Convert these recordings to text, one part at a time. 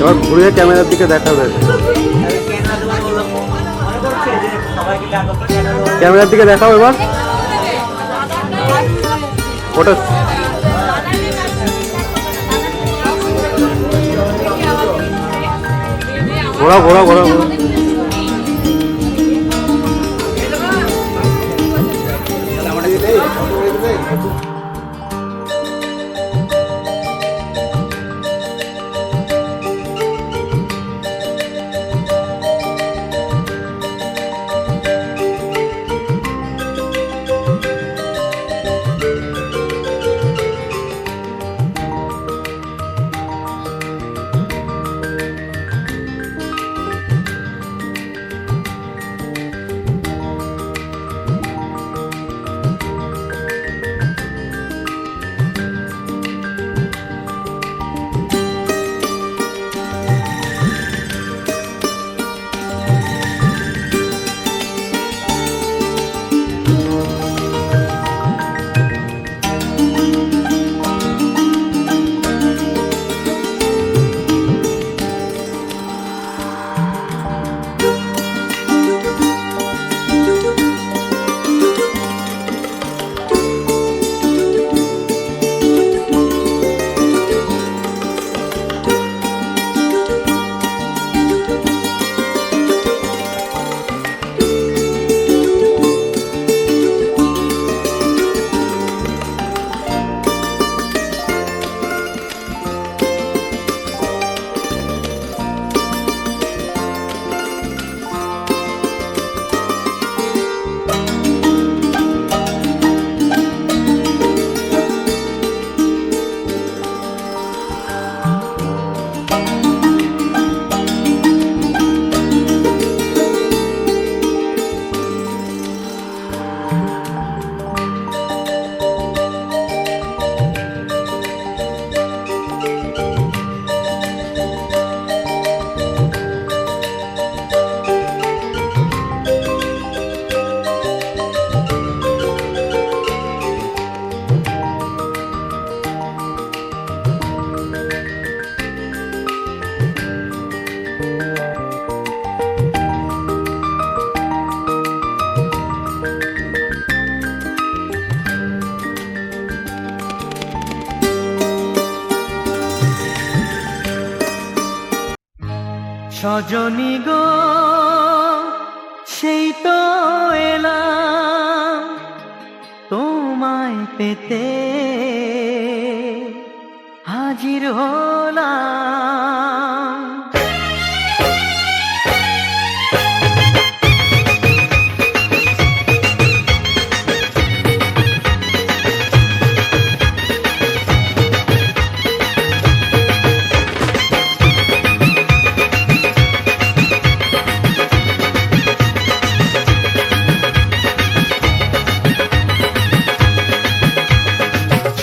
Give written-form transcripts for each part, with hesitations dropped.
এবার ঘুরে ক্যামেরার দিকে দেখাবে, ক্যামেরার দিকে দেখাও এবার। ওটা ঘোরা ঘোরা ঘোরা ঘোরা। সজনী গো সেই তো এলাম তোমায় পেতে, হাজির হলাম।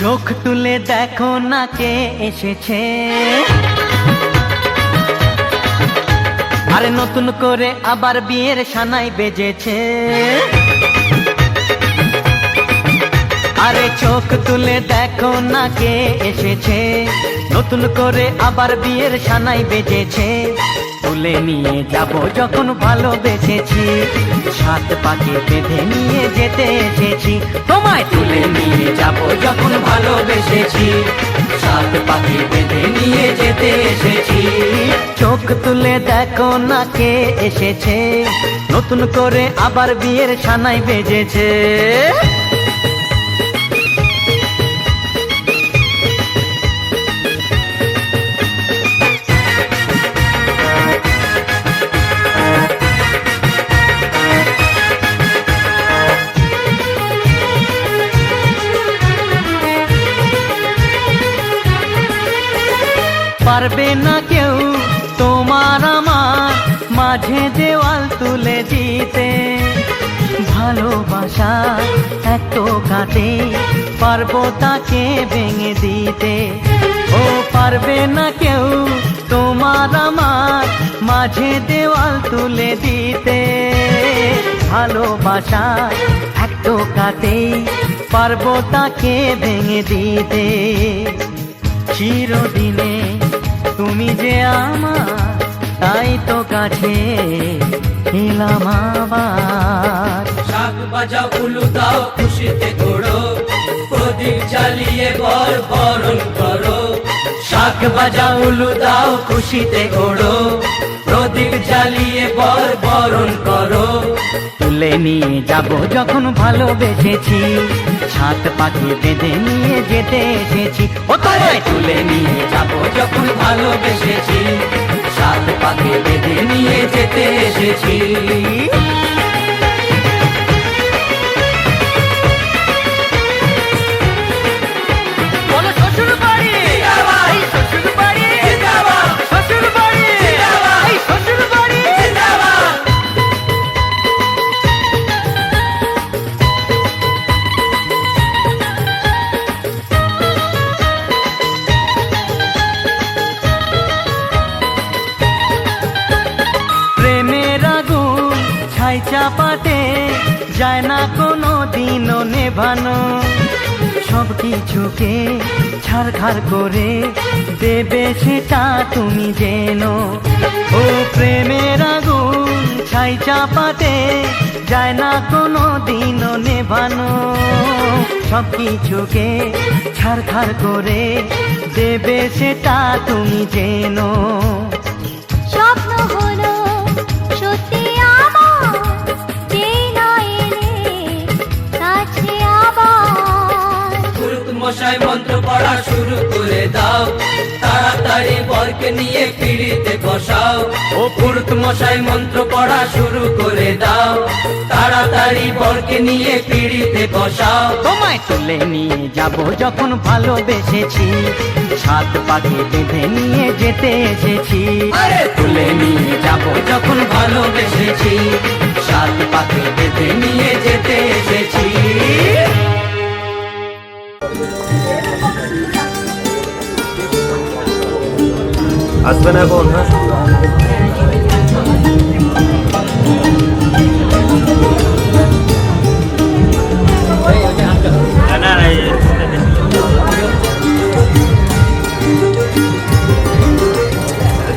চোখ তুলে দেখো না কে এসেছে, আরে নতুন করে আবার বিয়ের সানাই বেজেছে। আরে চোখ তুলে দেখো না কে এসেছে, নতুন করে আবার বিয়ের সানাই বেজেছে। তুলে নিয়ে যাব যখন ভালোবেসেছি, সাত পাকে বেঁধে নিয়ে যেতে এসেছি। তোমায় তুলে নিয়ে যাব যখন ভালোবেসেছি, সাত পাকে বেঁধে নিয়ে যেতে এসেছি। চোখ তুলে দেখো না কে এসেছে, নতুন করে আবার বিয়ের সানাই বেজেছে। পারবে না কেউ তোমার আমার মাঝে দেওয়াল তুলে দিতে, ভালোবাসা এত কাটে, পারবো তাকে ভেঙে দিতে। ও পারবে না কেউ তোমার আমার মাঝে দেওয়াল তুলে দিতে। ভালোবাসা এত কাটে, পারবো তাকে ভেঙে দিতে। চিরদিনে তুমি যে আমার, তাই তো কাছে এলাম আবার। শাক বাজাও উলু দাও খুশিতে ঘোড়ো, প্রদীপ জ্বালিয়ে বরণ করো। শাক বাজাও উলু দাও খুশিতে ওড়ো, প্রদীপ জ্বালিয়ে বরণ করো। তুলে নিয়ে যাব যখন ভালোবেসেছি, সাত পাখি বেঁধে নিয়ে যেতে এসেছি। ও তোমায় তুলে নিয়ে যাব যখন ভালোবেসেছি, সাত পাখি বেঁধে নিয়ে যেতে এসেছি। বলো শ্বশুর বাড়ি, এই শ্বশুর বাড়ি, শ্বশুর বাড়ি, এই শ্বশুর বাড়ি। প্রেমের আগুন ছাই চাপাতে যায় না কোনো দিনও নেভানো। সব কিছুকে ছাড়খাড় করে দেবে সেটা তুমি জেনো। ও প্রেমের আগুন ছাই চাপাতে যায় না কোনো দিনও নেভানো। সব কিছুকে ছাড়খাড় করে দেবে সেটা তুমি জেনো। স্বপ্ন হলো সত্যি আমার, যেই না এলে কাছে আবার। পুরুত মশাই মন্ত্র পড়া শুরু করে দাও, তাড়াতাড়ি বরকে নিয়ে পিড়িতে বসাও। ও পুরুত মশাই মন্ত্র পড়া শুরু করে দাও, তাড়াতাড়ি বরকে নিয়ে পিড়িতে বসাও। তোমায় তুলে নিয়ে যাব যখন ভালোবেসেছি, সাত পাখি বেঁধে নিয়ে যেতে এসেছি। আরে তুলে নিয়ে যাব যখন ভালোবেসেছি, সাত পাখি বেঁধে নিয়ে যেতে এসেছি। আসবে না এখন? হ্যাঁ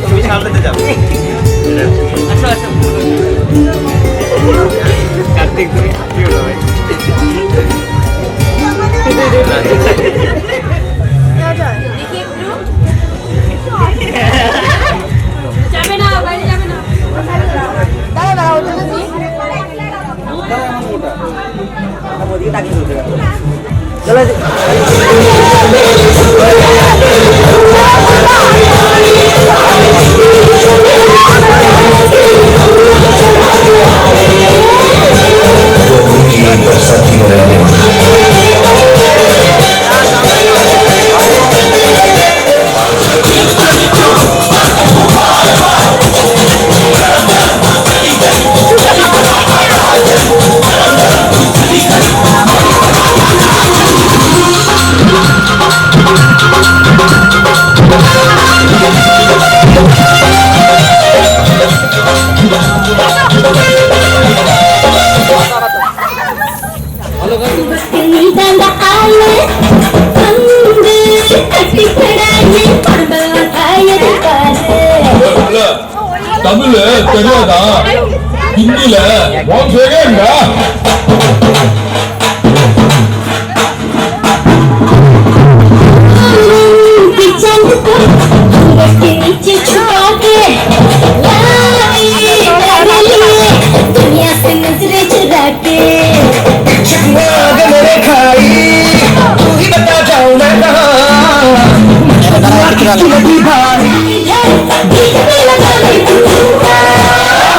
তুমি সামনে যাবে। কার্তিক তুমি কি হলো ভাই? যাবে না, বাইরে যাবে না। தமிழ் தெரியாதா? ஹிந்தில உன் பேரேண்டா? दुनिया से नजरे चुरा के मेरे खाई तू ही बता जाऊं मैं कहाँ लगी भाई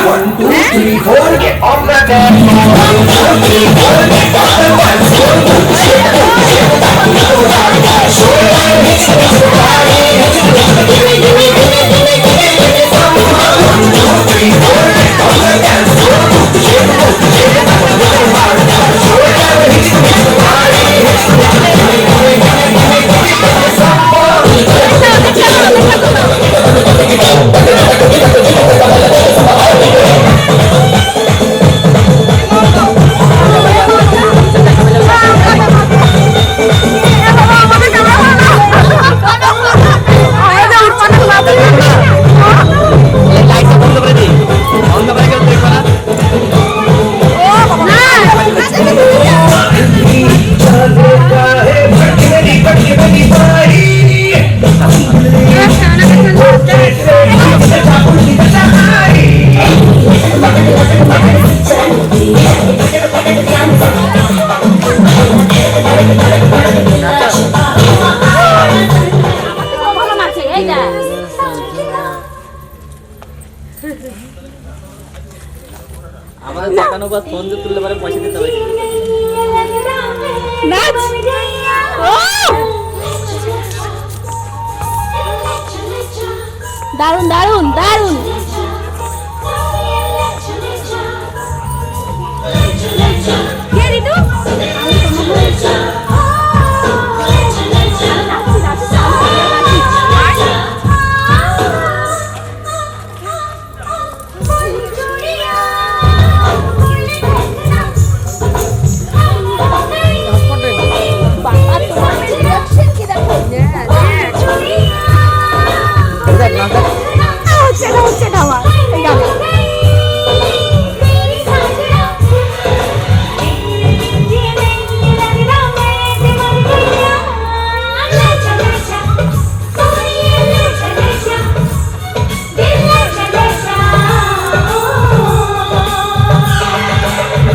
1 2 3 4 get on my back 1 2 3 4 get on my back 1 2 3 4 get on my back ভালো নাচে এইটা আমাদের দেখানো বা ফোন দিয়ে তুললে পরে পয়সা দিতে হবে নাচ দারুন দারুন দারুন কে রিতু হচ্ছে না আমার এই গান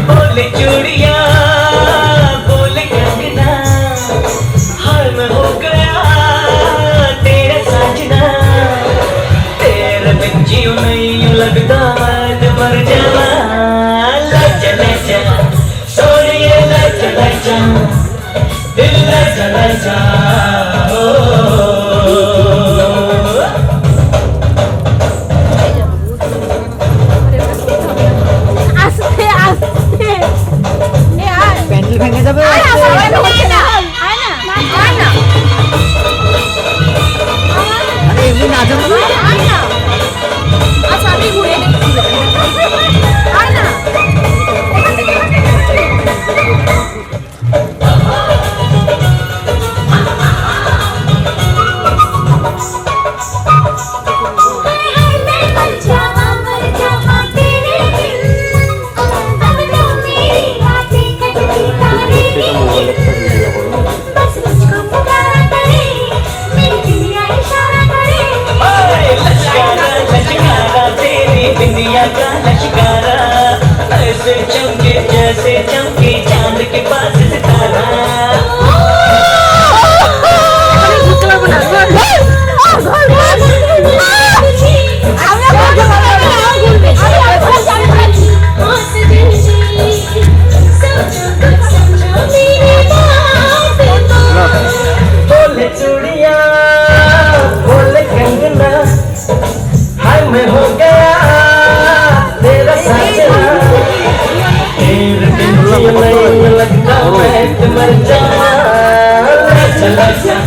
बोले चूड़िया बोले कंगना हाल में हो गया तेरा साजना तेरे बिन जियो नहीं यूं लगता मैं मर जावा लजा लजा सोनिए लजा लजा दिल लजा लजा আস্তে আস্তে এ আর প্যান্ডেল ভেঙে যাবে আয় না হচ্ছে না আয় না আয় না আরে এমনি না যাবে না আয় না আচ্ছা আমি ঘুরে দেখছি আয় না लश्कारा तेरी दुनिया का लश्कारा ऐसे चमके जैसे चमके चांद के पास सितारा बोले चूड़िया बोले कंगना हाय मैं हो गया तेरा साजना तेरे बिन जियो नहीं लगता मैं मर जावा चला जा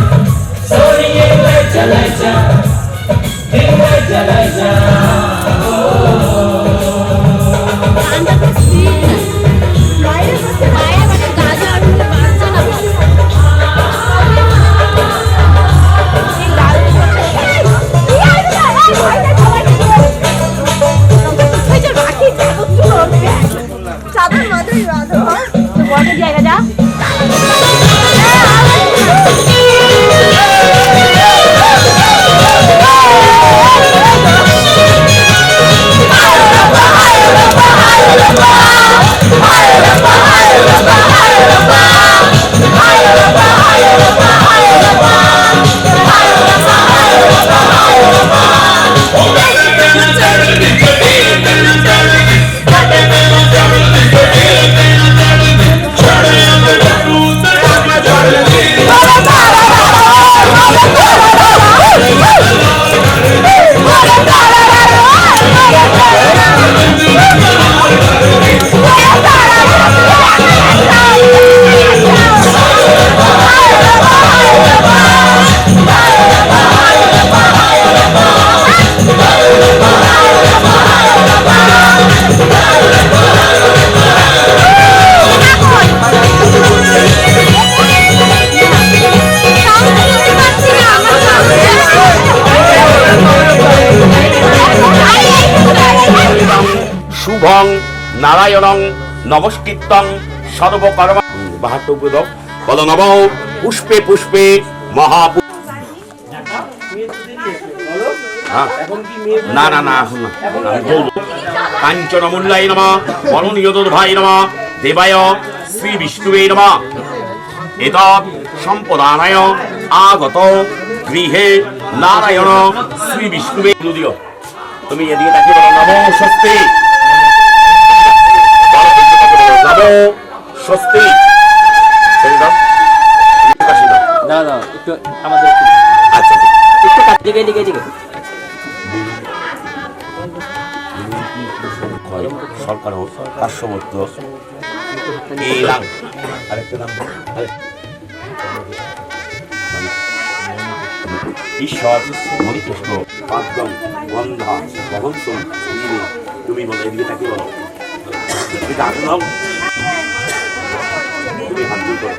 सोनिए चला जा दिल चला जा চাদর মাথায় বাঁধো বড় জায়গা যা শুভং নারায়ণং নমস্কৃত্যং সর্বকর্ম 72 বলো নম পুষ্পে পুষ্পে মহাপু হ্যাঁ। না না না এখন না আমি বলবো কাঞ্চন মূল্যায় নমঃ বরণীয় দুর্ভাই নমঃ দেবায় শ্রী বিষ্ণুবে নমঃ এতৎ সম্পদানায় আগত গৃহে নারায়ণ শ্রী বিষ্ণুবে যদিও তুমি এদিকে তাকিয়ে বলো নমো স্বস্তি নমো স্বস্তি ছেড়ে দাও কাশি দাও দাও দাও একটু আমাদের আচ্ছা একটু দিকে দিকে দিকে সরকার হোক পার্শ্ববর্ত এই নাম আরেকটা নাম ঈশ্বর মণিকৃষ্ণ পাদ্যম গন্ধা বহন্তম তুমি বলো এদিকে তাকে বলো তুমি হাত দুই করো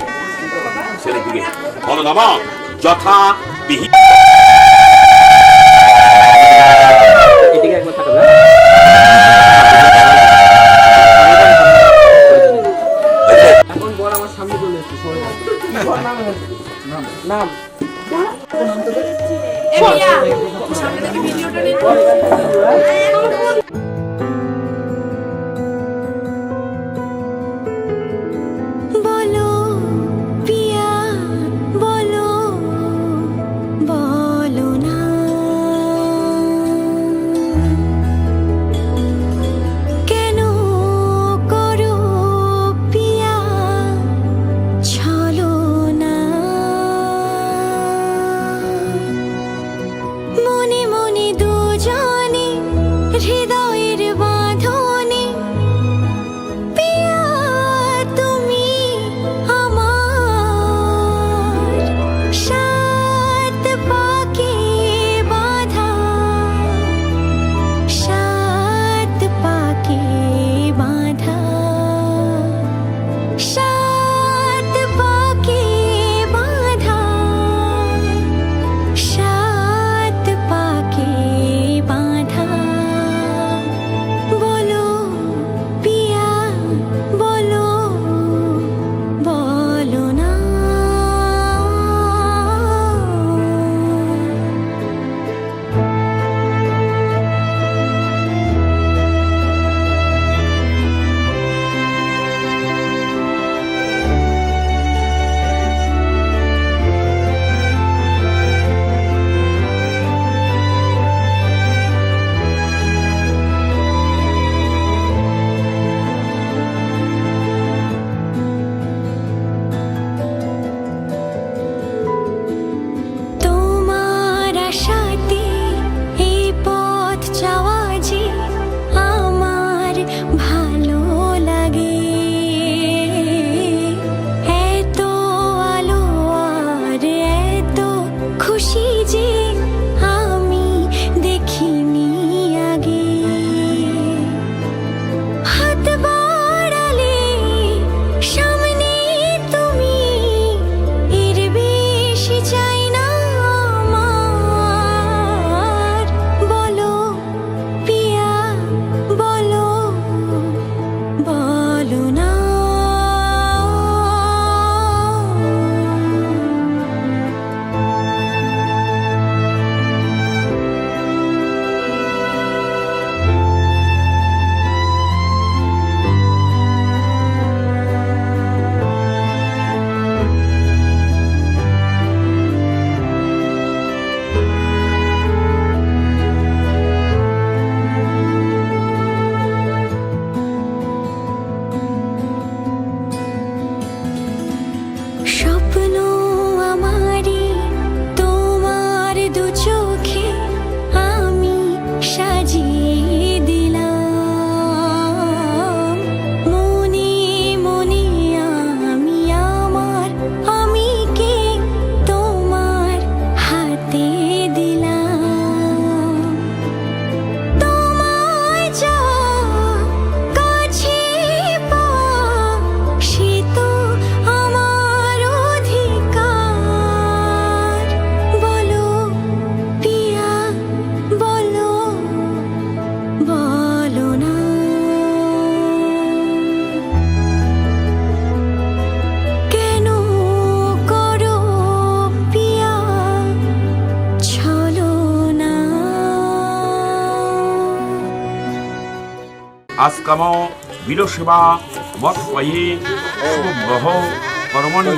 ছেলের দিকে বলো নামা যথা বিহি এদিকে একবার তাকাবে এখন বড় আমার সামনে চলে এসেছে নাম এমিয়া সামনে থেকে ভিডিওটা নিয়ে বলো পিয়া বলো বলো না কেন করো পিয়া ছলো না মনে মনে দুজনে হৃদয় আজকাম বিলসিবা মৎপয়ী শুভ্রহ কর্মণি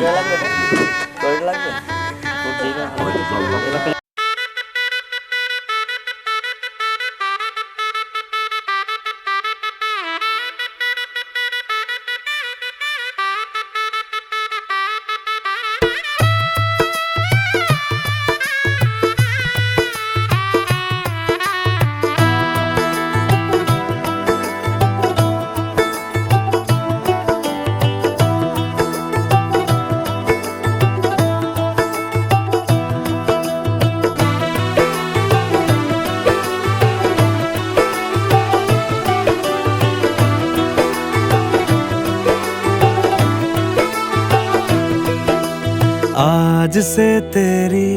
आज से तेरी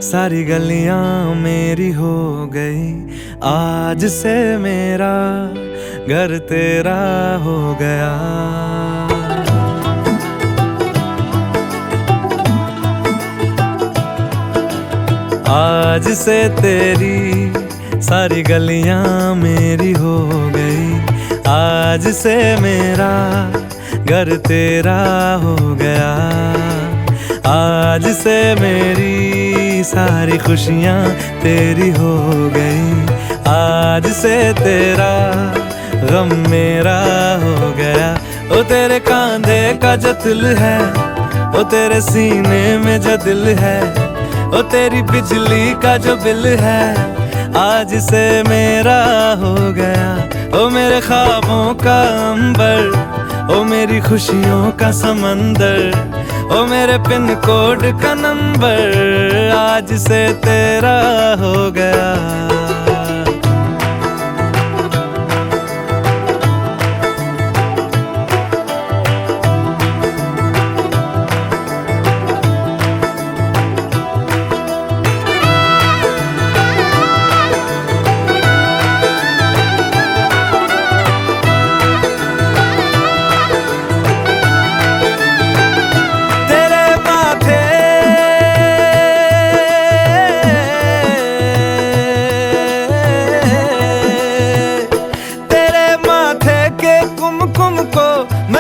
सारी गलियां मेरी हो गई, आज से मेरा घर तेरा हो गया। आज से तेरी सारी गलियां मेरी हो गई, आज से मेरा घर तेरा हो गया। आज से मेरी सारी खुशियाँ तेरी हो गई, आज से तेरा गम मेरा हो गया। ओ तेरे कांधे का जो दिल है, ओ तेरे सीने में जो दिल है, ओ तेरी बिजली का जो बिल है, आज से मेरा हो गया। ओ मेरे ख्वाबों का अंबर, ओ मेरी खुशियों का समंदर, ओ मेरे पिन कोड का नंबर, आज से तेरा हो गया।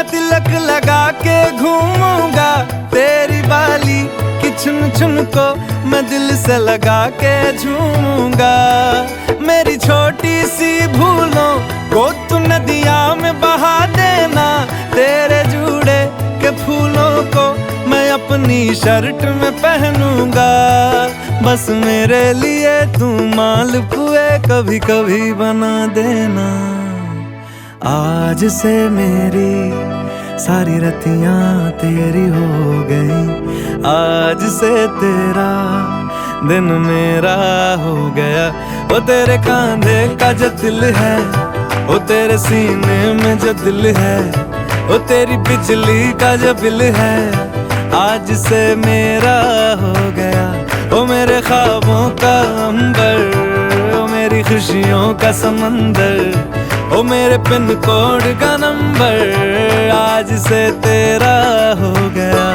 तिलक लगा के घूमूंगा, तेरी बाली की चुन चुन को मैं दिल से लगा के झूमूंगा। मेरी छोटी सी भूलों को तू नदिया में बहा देना, तेरे जूड़े के फूलों को मैं अपनी शर्ट में पहनूंगा। बस मेरे लिए तू मालपुए कभी कभी बना देना। आज से मेरी सारी रतियां तेरी हो गई, आज से तेरा दिन मेरा हो गया। ओ तेरे कांधे का जो दिल है, ओ तेरे सीने में जो दिल है, ओ तेरी बिजली का जो बिल है, आज से मेरा हो गया। ओ मेरे ख्वाबों का अंबर, ओ मेरी खुशियों का समंदर, ओ मेरे पिन कोड का नंबर, आज से तेरा हो गया।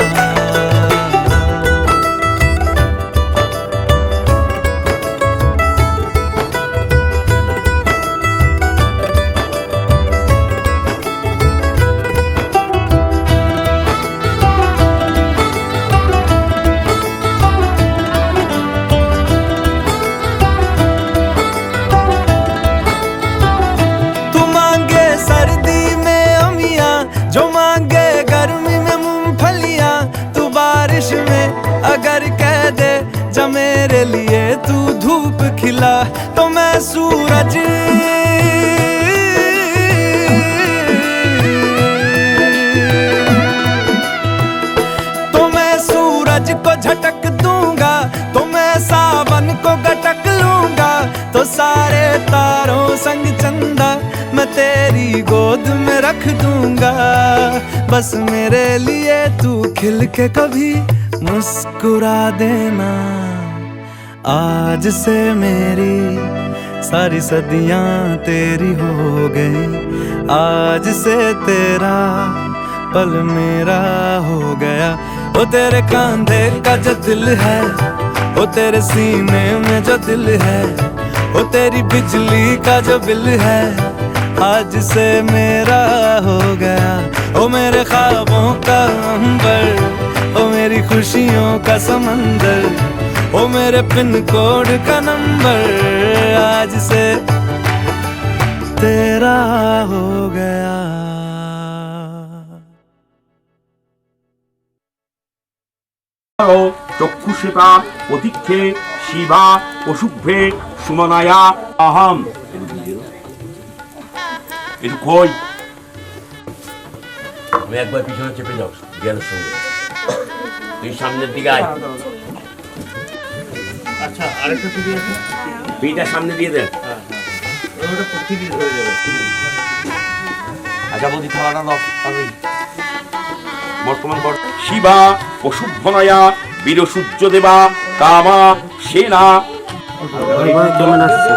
जो मांगे गर्मी में मूंगफलियां, तू बारिश में अगर कह दे जा मेरे लिए तू धूप खिला, तो मैं सूरज को झटक दूंगा, तो मैं सावन को गटक लूंगा। तो सारे तारों संग चंदा मैं तेरी गोद में रख दूंगा। बस मेरे लिए तू खिल के कभी मुस्कुरा देना। आज से मेरी सारी सदियां तेरी हो गई, आज से तेरा पल मेरा हो गया। ओ तेरे कांधे का जो दिल है, ओ तेरे सीने में जो दिल है, ओ तेरी बिजली का जो बिल है, आज से मेरा हो गया। ओ मेरे ख्वाबों का अंबर, ओ मेरी खुशियों का समंदर, ओ मेरे पिन कोड का नंबर आज से तेरा हो गया। চক্ষুষেপা অধিক্ষে শিবা অশুভ্রে সুমনায়া আহম। একটু কই আমি একবার পিছনে চেপে যাও জ্ঞানের সঙ্গে, তুই সামনের দিকে আয়। আচ্ছা আরেকটা ছবি আছে, পিঠটা সামনে দিয়ে দেন। ওটা প্রতিদিন হয়ে যাবে। আচ্ছা বৌদি থালাটা দাও। আমি বর্তমান শিবা অশুভনয়া বীর সূর্য দেবা কামা সেনা। কেমন আসছে?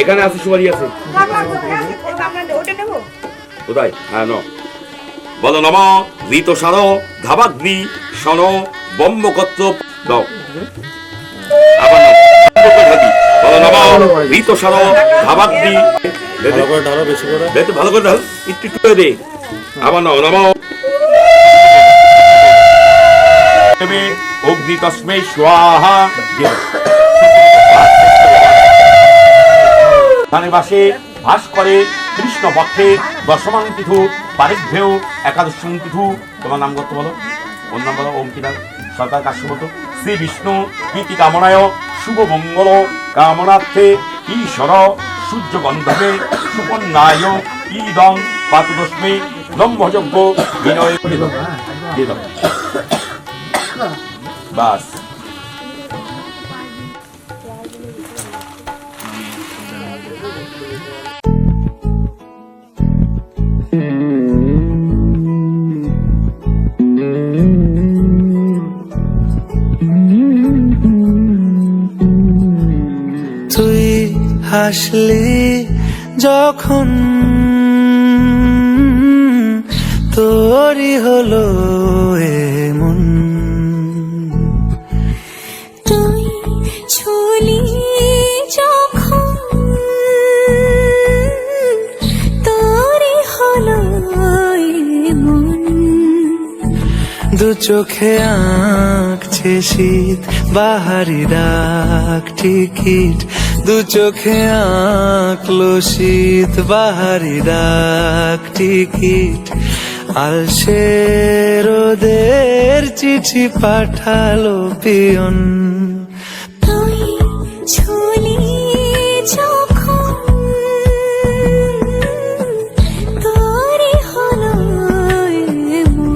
এখানে আছে সুপারি আছে কোথায়? হ্যাঁ ন বলো নম ঋত সার ধাবাগ্নি সন ব্রহ্মকত্র দাও। আবার বলো নম ঋত সার ধাবাগ্নি, ঢালো বেশি করে, ভালো করে ঢাল, একটু একটু দে। আবার নম নম অগ্নি তস্মৈ স্বাহা। বাসে ভাস করে কৃষ্ণ পক্ষে দশমাং তিথু পারিভ্যেও একাদশং তিথু। তোমার নাম করতে বলো, ওর নাম বলো অঙ্কিতা সরকার কাশ্যপত। শ্রী বিষ্ণু প্রীতি কামনায় শুভ মঙ্গল কামনার্থে ঈশ্বর সূর্য গন্ধবে সুপন্নায় ইদং পাতুদস্মে ব্রহ্মযজ্ঞ বিনয় দিয়ে দাও। বাস তুই হাসলি যখন তোরই হলো এমন, তুই ছুলি যখন তোরই হলো এমন। দু চোখে আঁকছে শীত বাহারি ডাক টিকিট, দু চোখে আঁকলো শীত বাহারি ডাক টিকিট। আলসে রোদের চিঠি পাঠালো পিয়ন, তুই ছুলি যখন তোরই হলো এমন।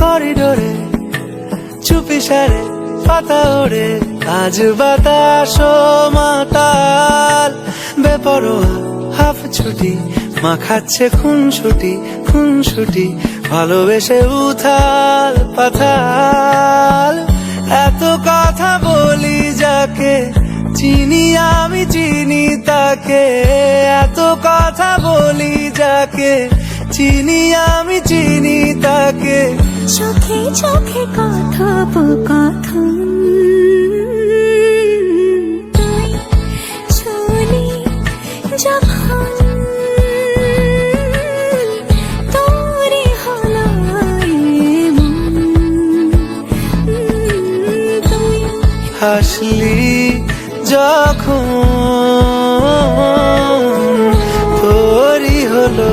করিডোরে চুপি সারে পাতা ওড়ে, আজ বাতাস মাতাল বেপরোয়া হাফ ছুটি মাখাচ্ছে খুনসুটি খুনসুটি, ভালোবেসে উথাল পাথাল। এত কথা বলি যাকে চিনি আমি চিনি তাকে, এত কথা বলি যাকে চিনি আমি চিনি তাকে। চোখে চোখে কথোপকথন, তুই ছুলি যখন তোরই হলো এমন। তুই হাসলি যখন তোরই হলো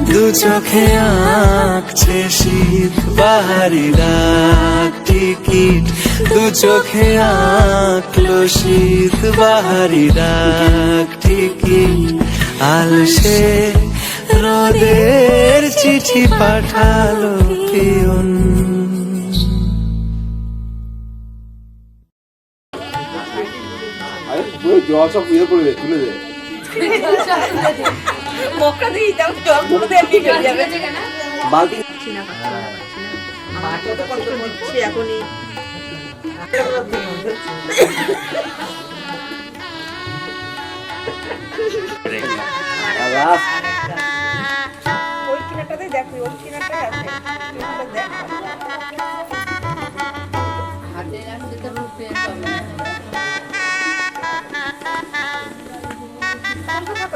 দু চোখে আঁকছে শীত বাহারি ডাক টিকিট, দু চোখে আঁকলো শীত বাহারি ডাক ঠিকই আলসে রোদের চিঠি পাঠালো পিয়ন। আরে পুরো জল সব ইয়ে করে দে, তুলে দে। মক্কা দিয়ে দাও জল পুরো দিয়ে এমনি বেরিয়ে যাবে বালতি কত কষ্ট করছি এখনই ওই কিনারটাতে দেখো ওই কিনারটাই আছে কিনারটা দেখ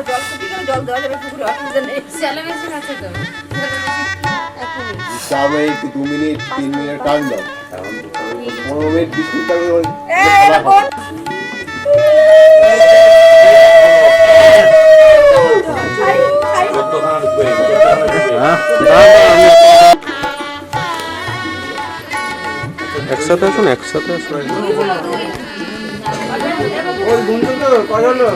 জল ফুটিয়ে গেলে জল দেওয়া যাবে পুকুরে অসুবিধা নেই স্যালো মেশিন আছে তো যাবে একটু 2 মিনিট 3 মিনিট টাইম দাও, এখন 15 মিনিট 20 মিনিট টাইম একসাথে আসুন, একসাথে আসুন। ওই বন্ধু তো কজন না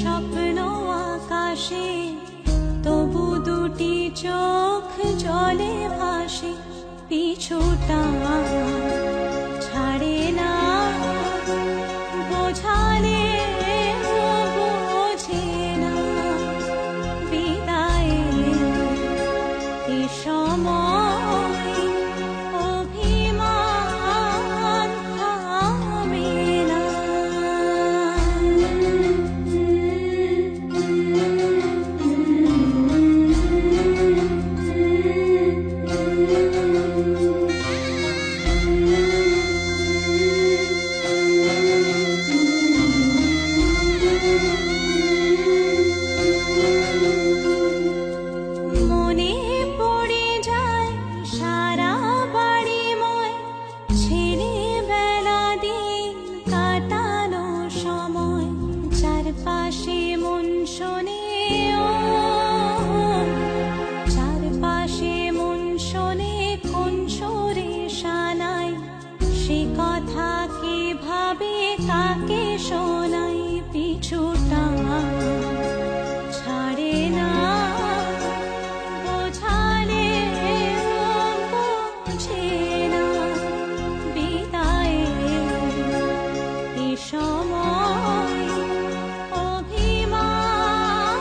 স্বপ্ন আকাশে তবু দুটি চোখ জলে ভাসে পিছুটা ছাড়ে না বোঝালে বোঝে না বিদায়ের এ সময় অভিমান থামে না। মনে পড়ে যায় সারা বাড়িময় ছেলেবেলা দিন কাটানো সময় চারপাশে মন শোনে ও চারপাশে মন শোনে কোন সুরে শানাই সে কথা কে ভাবে কাকে শোনাই পিছুটা ছাড়ে না বোঝালে বোঝে না বিদায়ের এ সময় অভিমান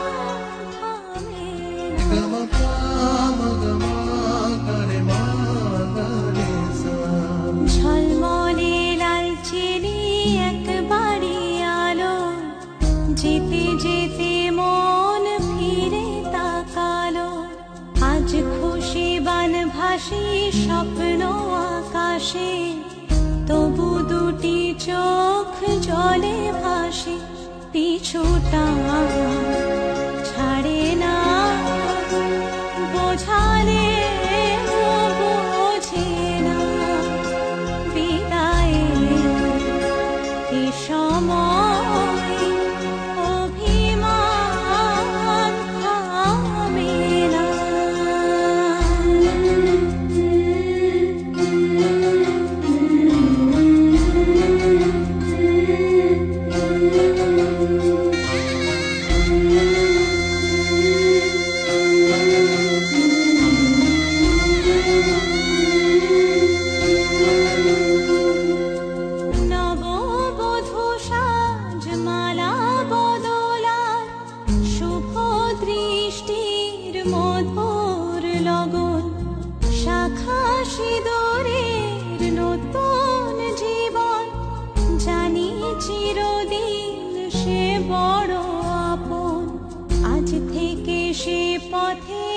থামে না। ঝলমলে লাল চিনি একবারই আলো যেতে যেতে মন ফিরে তাকালো আজ খুশি বান ভাসি স্বপ্ন আকাশে তবু দুটি চোখ জলে ভাসে পিছুটা ছাড়ে না বোঝালে বোঝে না বিদায়ের এ সময় অভিমান থামে না। বড় আপন, আজ থেকে সে পথে